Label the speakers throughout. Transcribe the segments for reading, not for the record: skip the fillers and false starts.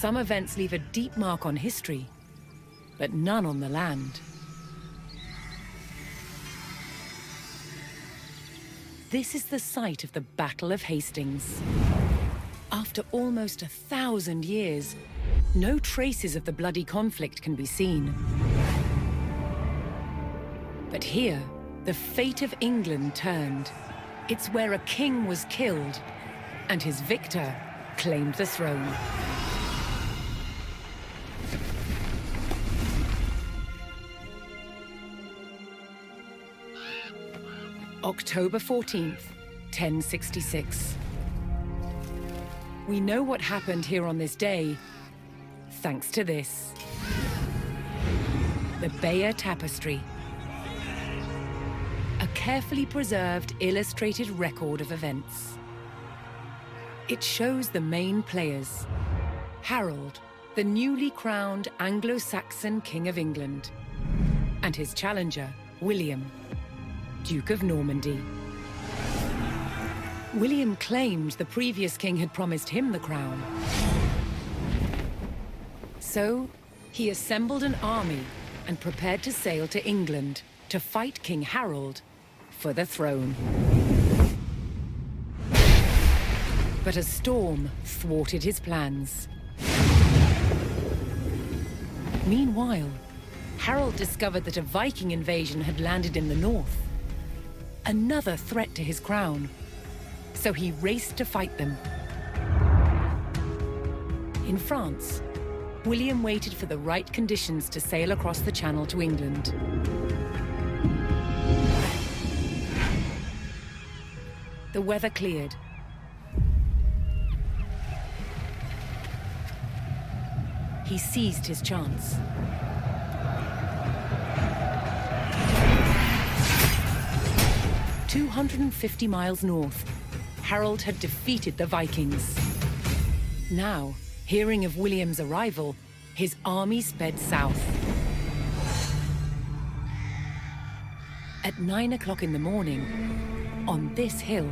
Speaker 1: Some events leave a deep mark on history, but none on the land. This is the site of the Battle of Hastings. After almost 1,000 years, no traces of the bloody conflict can be seen. But here, the fate of England turned. It's where a king was killed, and his victor claimed the throne. October 14th, 1066. We know what happened here on this day, thanks to this. The Bayeux Tapestry. A carefully preserved, illustrated record of events. It shows the main players. Harold, the newly crowned Anglo-Saxon King of England, and his challenger, William, Duke of Normandy. William claimed the previous king had promised him the crown. So, he assembled an army and prepared to sail to England to fight King Harold for the throne. But a storm thwarted his plans. Meanwhile, Harold discovered that a Viking invasion had landed in the north. Another threat to his crown. So he raced to fight them. In France, William waited for the right conditions to sail across the Channel to England. The weather cleared. He seized his chance. "250 miles north, Harold had defeated the Vikings. Now, hearing of William's arrival, his army sped south. At 9 o'clock in the morning, on this hill,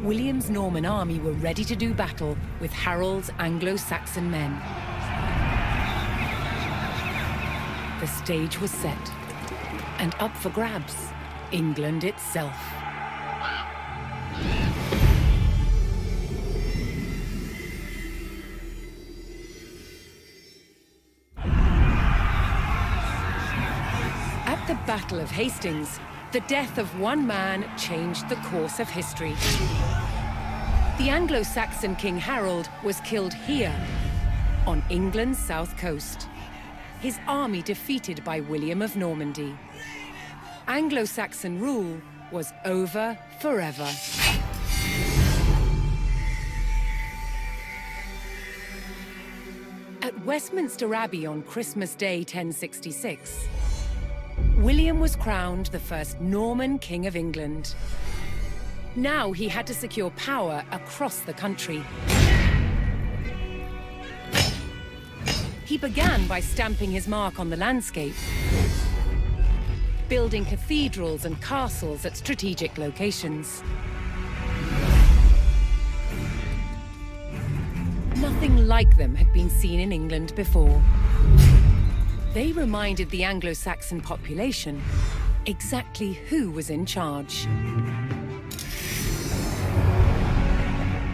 Speaker 1: William's Norman army were ready to do battle with Harold's Anglo-Saxon men. The stage was set, and up for grabs, England itself. At the Battle of Hastings, the death of one man changed the course of history. The Anglo-Saxon King Harold was killed here, on England's south coast. His army defeated by William of Normandy. Anglo-Saxon rule was over forever. At Westminster Abbey on Christmas Day 1066, William was crowned the first Norman King of England. Now he had to secure power across the country. He began by stamping his mark on the landscape, building cathedrals and castles at strategic locations. Nothing like them had been seen in England before. They reminded the Anglo-Saxon population exactly who was in charge.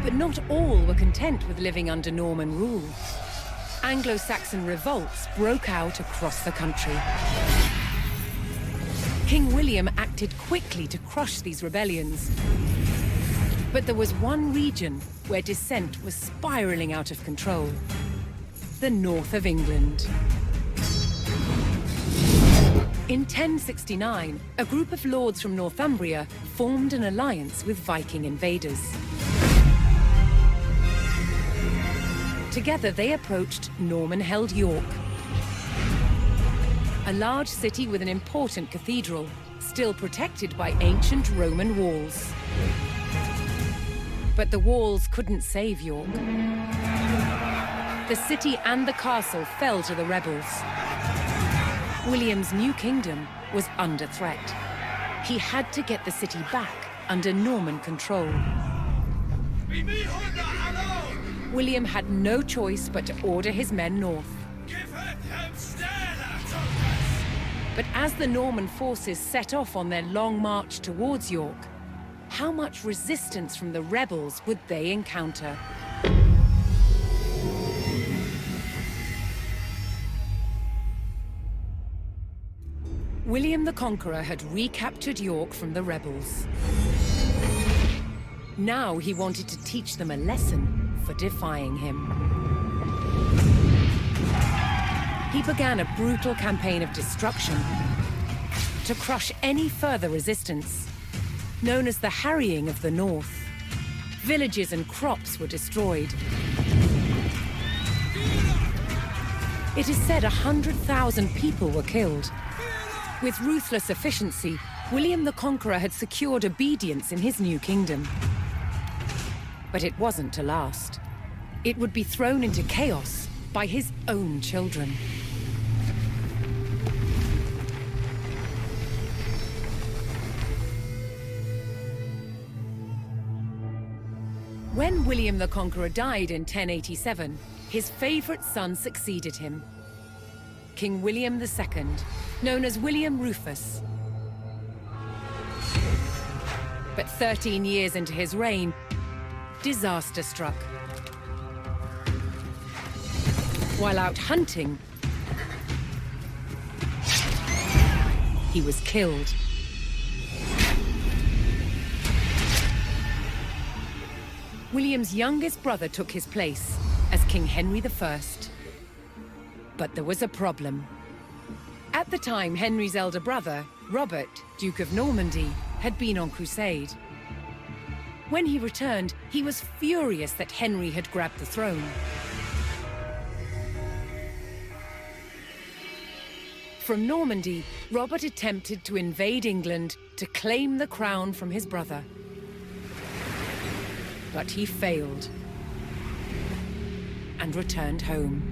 Speaker 1: But not all were content with living under Norman rule. Anglo-Saxon revolts broke out across the country. King William acted quickly to crush these rebellions. But there was one region where dissent was spiraling out of control: the north of England. In 1069, a group of lords from Northumbria formed an alliance with Viking invaders. Together, they approached Norman-held York, a large city with an important cathedral, still protected by ancient Roman walls. But the walls couldn't save York. The city and the castle fell to the rebels. William's new kingdom was under threat. He had to get the city back under Norman control. William had no choice but to order his men north. But as the Norman forces set off on their long march towards York, how much resistance from the rebels would they encounter? William the Conqueror had recaptured York from the rebels. Now he wanted to teach them a lesson for defying him. He began a brutal campaign of destruction to crush any further resistance, known as the Harrying of the North. Villages and crops were destroyed. It is said 100,000 people were killed. With ruthless efficiency, William the Conqueror had secured obedience in his new kingdom. But it wasn't to last. It would be thrown into chaos by his own children. When William the Conqueror died in 1087, his favorite son succeeded him, King William II, known as William Rufus. But 13 years into his reign, disaster struck. While out hunting, he was killed. William's youngest brother took his place as King Henry I. But there was a problem. At the time, Henry's elder brother, Robert, Duke of Normandy, had been on crusade. When he returned, he was furious that Henry had grabbed the throne. From Normandy, Robert attempted to invade England to claim the crown from his brother. But he failed and returned home.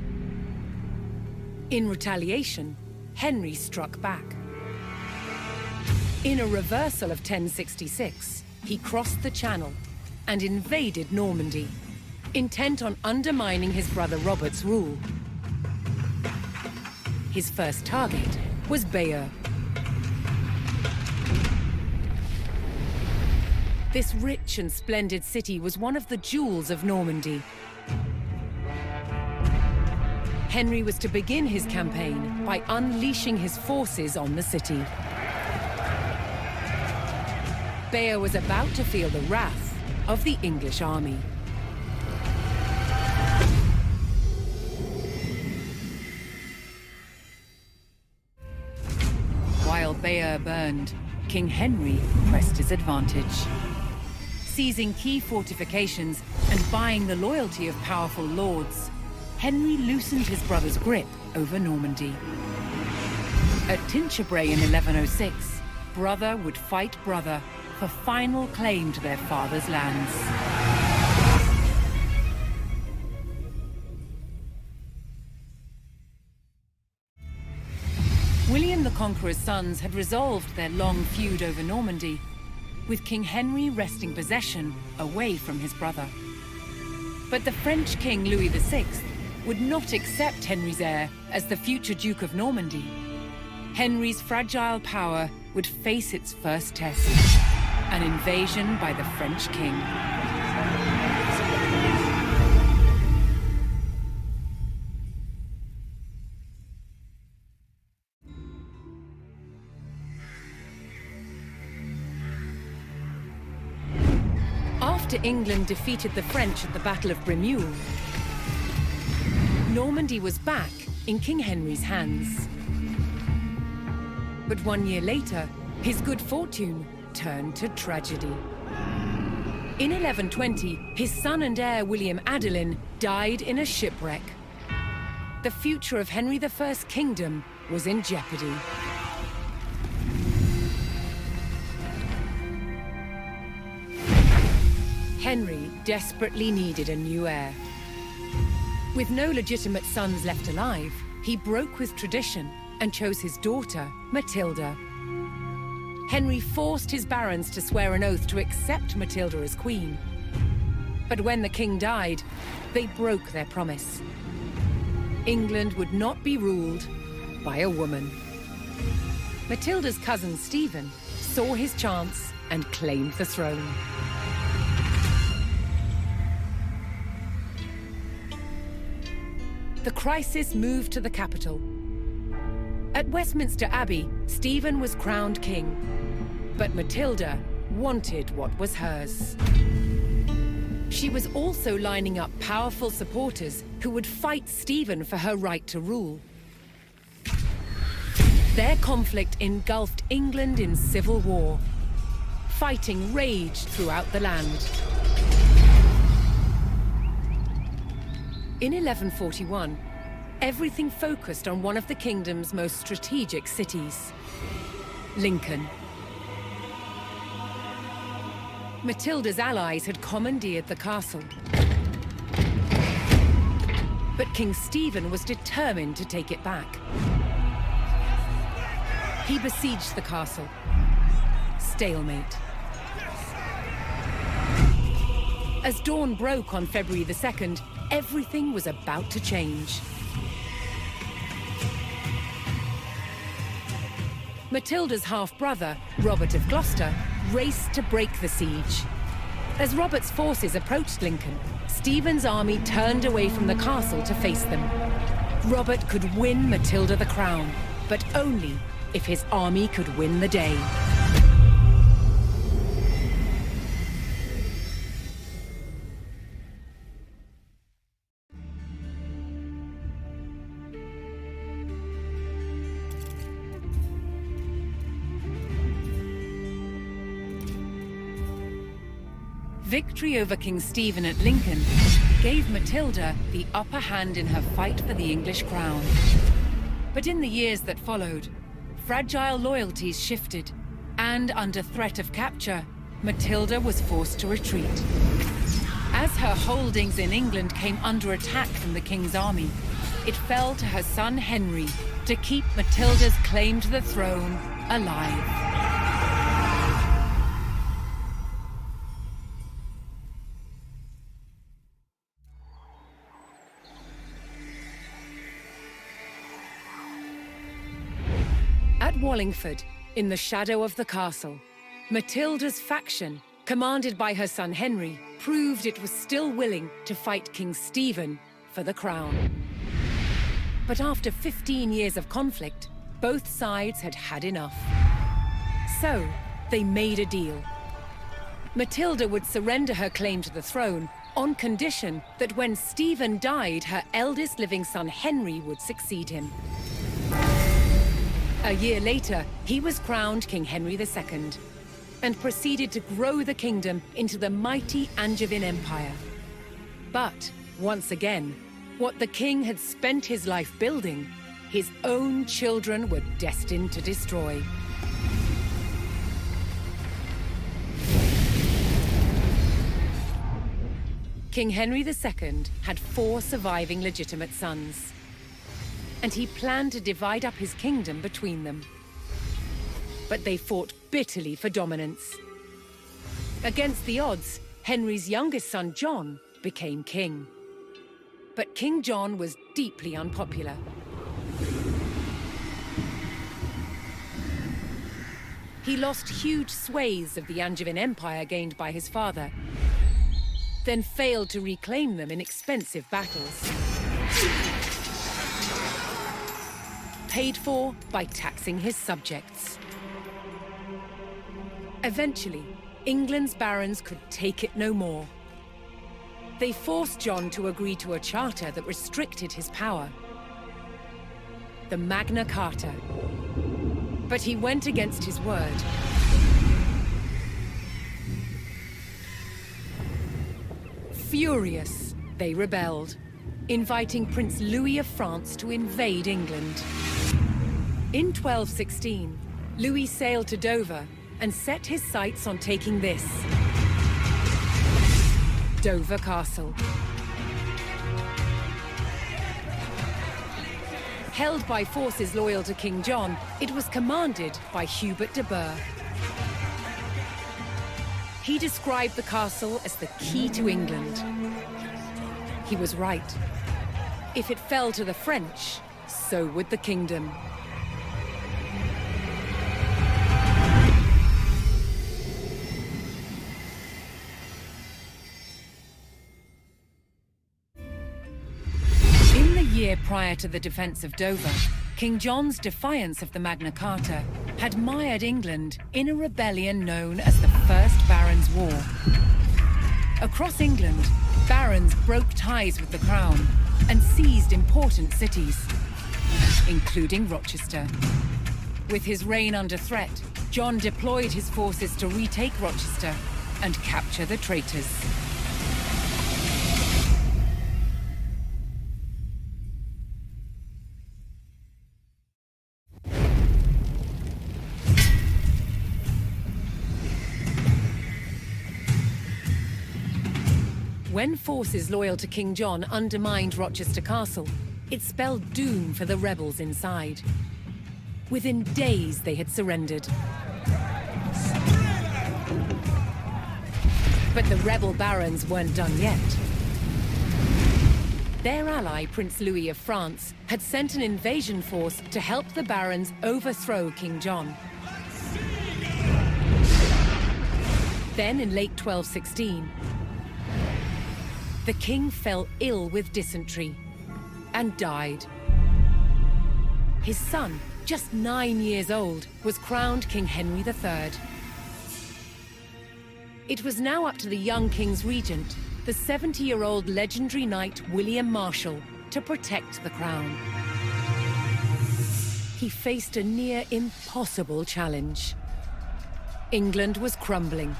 Speaker 1: In retaliation, Henry struck back. In a reversal of 1066, he crossed the Channel and invaded Normandy, intent on undermining his brother Robert's rule. His first target was Bayeux. This rich and splendid city was one of the jewels of Normandy. Henry was to begin his campaign by unleashing his forces on the city. Bayeux was about to feel the wrath of the English army. While Bayeux burned, King Henry pressed his advantage. Seizing key fortifications and buying the loyalty of powerful lords, Henry loosened his brother's grip over Normandy. At Tinchebray in 1106, brother would fight brother for final claim to their father's lands. William the Conqueror's sons had resolved their long feud over Normandy, with King Henry wresting possession away from his brother. But the French King Louis VI would not accept Henry's heir as the future Duke of Normandy. Henry's fragile power would face its first test, an invasion by the French king. After England defeated the French at the Battle of Bremule, Normandy was back in King Henry's hands. But 1 year later, his good fortune turned to tragedy. In 1120, his son and heir William Adelin died in a shipwreck. The future of Henry I's kingdom was in jeopardy. Henry desperately needed a new heir. With no legitimate sons left alive, he broke with tradition and chose his daughter, Matilda. Henry forced his barons to swear an oath to accept Matilda as queen. But when the king died, they broke their promise. England would not be ruled by a woman. Matilda's cousin Stephen saw his chance and claimed the throne. The crisis moved to the capital. At Westminster Abbey, Stephen was crowned king, but Matilda wanted what was hers. She was also lining up powerful supporters who would fight Stephen for her right to rule. Their conflict engulfed England in civil war. Fighting raged throughout the land. In 1141, everything focused on one of the kingdom's most strategic cities, Lincoln. Matilda's allies had commandeered the castle. But King Stephen was determined to take it back. He besieged the castle. Stalemate. As dawn broke on February the 2nd, everything was about to change. Matilda's half-brother, Robert of Gloucester, raced to break the siege. As Robert's forces approached Lincoln, Stephen's army turned away from the castle to face them. Robert could win Matilda the crown, but only if his army could win the day. Victory over King Stephen at Lincoln gave Matilda the upper hand in her fight for the English crown. But in the years that followed, fragile loyalties shifted, and under threat of capture, Matilda was forced to retreat. As her holdings in England came under attack from the king's army, it fell to her son Henry to keep Matilda's claim to the throne alive. At Wallingford, in the shadow of the castle, Matilda's faction, commanded by her son Henry, proved it was still willing to fight King Stephen for the crown. But after 15 years of conflict, both sides had had enough. So, they made a deal. Matilda would surrender her claim to the throne on condition that when Stephen died, her eldest living son Henry would succeed him. A year later, he was crowned King Henry II and proceeded to grow the kingdom into the mighty Angevin Empire. But, once again, what the king had spent his life building, his own children were destined to destroy. King Henry II had 4 surviving legitimate sons, and he planned to divide up his kingdom between them. But they fought bitterly for dominance. Against the odds, Henry's youngest son, John, became king. But King John was deeply unpopular. He lost huge swathes of the Angevin Empire gained by his father, then failed to reclaim them in expensive battles. Paid for by taxing his subjects. Eventually, England's barons could take it no more. They forced John to agree to a charter that restricted his power, the Magna Carta. But he went against his word. Furious, they rebelled, inviting Prince Louis of France to invade England. In 1216, Louis sailed to Dover and set his sights on taking this, Dover Castle. Held by forces loyal to King John, it was commanded by Hubert de Burgh. He described the castle as the key to England. He was right. If it fell to the French, so would the kingdom. In the year prior to the defense of Dover, King John's defiance of the Magna Carta had mired England in a rebellion known as the First Barons' War. Across England, barons broke ties with the crown and seized important cities, including Rochester. With his reign under threat, John deployed his forces to retake Rochester and capture the traitors. When forces loyal to King John undermined Rochester Castle, it spelled doom for the rebels inside. Within days, they had surrendered. But the rebel barons weren't done yet. Their ally, Prince Louis of France, had sent an invasion force to help the barons overthrow King John. Then, in late 1216, the king fell ill with dysentery and died. His son, just 9 years old, was crowned King Henry III. It was now up to the young king's regent, the 70-year-old legendary knight William Marshal, to protect the crown. He faced a near impossible challenge. England was crumbling.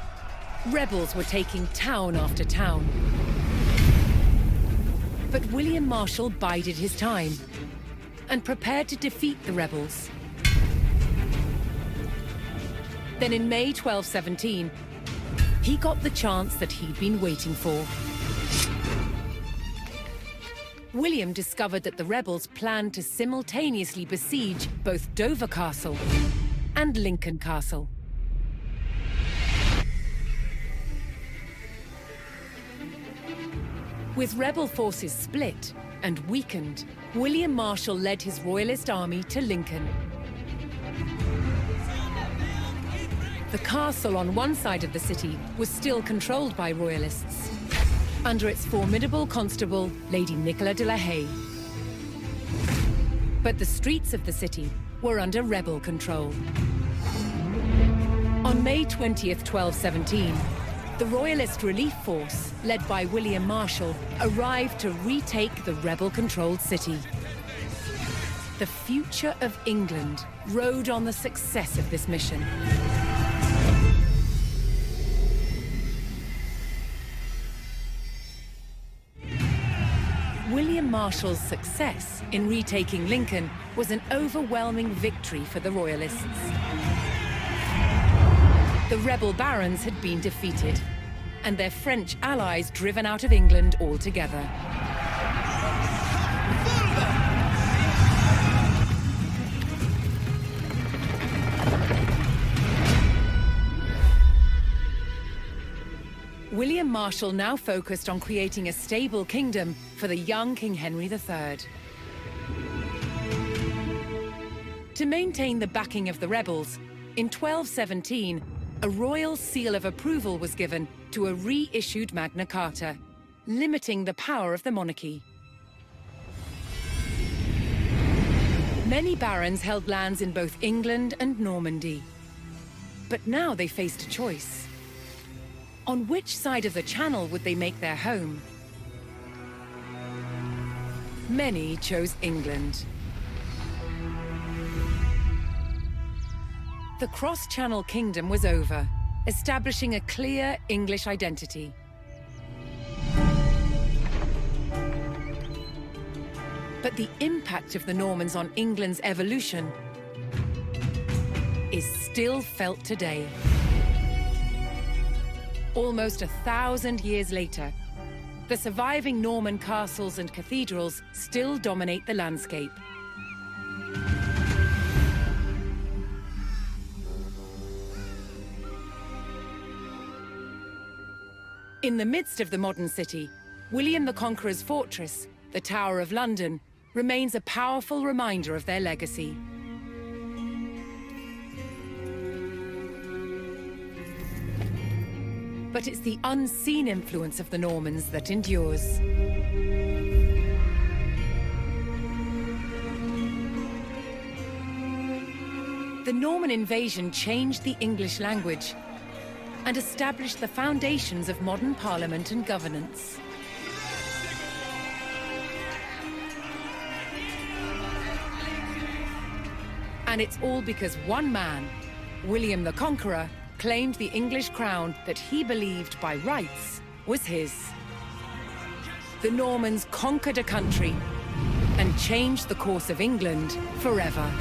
Speaker 1: Rebels were taking town after town. But William Marshal bided his time and prepared to defeat the rebels. Then in May 1217, he got the chance that he'd been waiting for. William discovered that the rebels planned to simultaneously besiege both Dover Castle and Lincoln Castle. With rebel forces split and weakened, William Marshal led his royalist army to Lincoln. The castle on one side of the city was still controlled by royalists, under its formidable constable, Lady Nicola de la Haye. But the streets of the city were under rebel control. On May 20th, 1217, the Royalist Relief Force, led by William Marshal, arrived to retake the rebel-controlled city. The future of England rode on the success of this mission. William Marshal's success in retaking Lincoln was an overwhelming victory for the Royalists. The rebel barons had been defeated, and their French allies driven out of England altogether. William Marshal now focused on creating a stable kingdom for the young King Henry III. To maintain the backing of the rebels, in 1217, a royal seal of approval was given to a reissued Magna Carta, limiting the power of the monarchy. Many barons held lands in both England and Normandy. But now they faced a choice. On which side of the Channel would they make their home? Many chose England. The cross-Channel kingdom was over, establishing a clear English identity. But the impact of the Normans on England's evolution is still felt today. Almost 1,000 years later, the surviving Norman castles and cathedrals still dominate the landscape. In the midst of the modern city, William the Conqueror's fortress, the Tower of London, remains a powerful reminder of their legacy. But it's the unseen influence of the Normans that endures. The Norman invasion changed the English language and established the foundations of modern parliament and governance. And it's all because one man, William the Conqueror, claimed the English crown that he believed by rights was his. The Normans conquered a country and changed the course of England forever.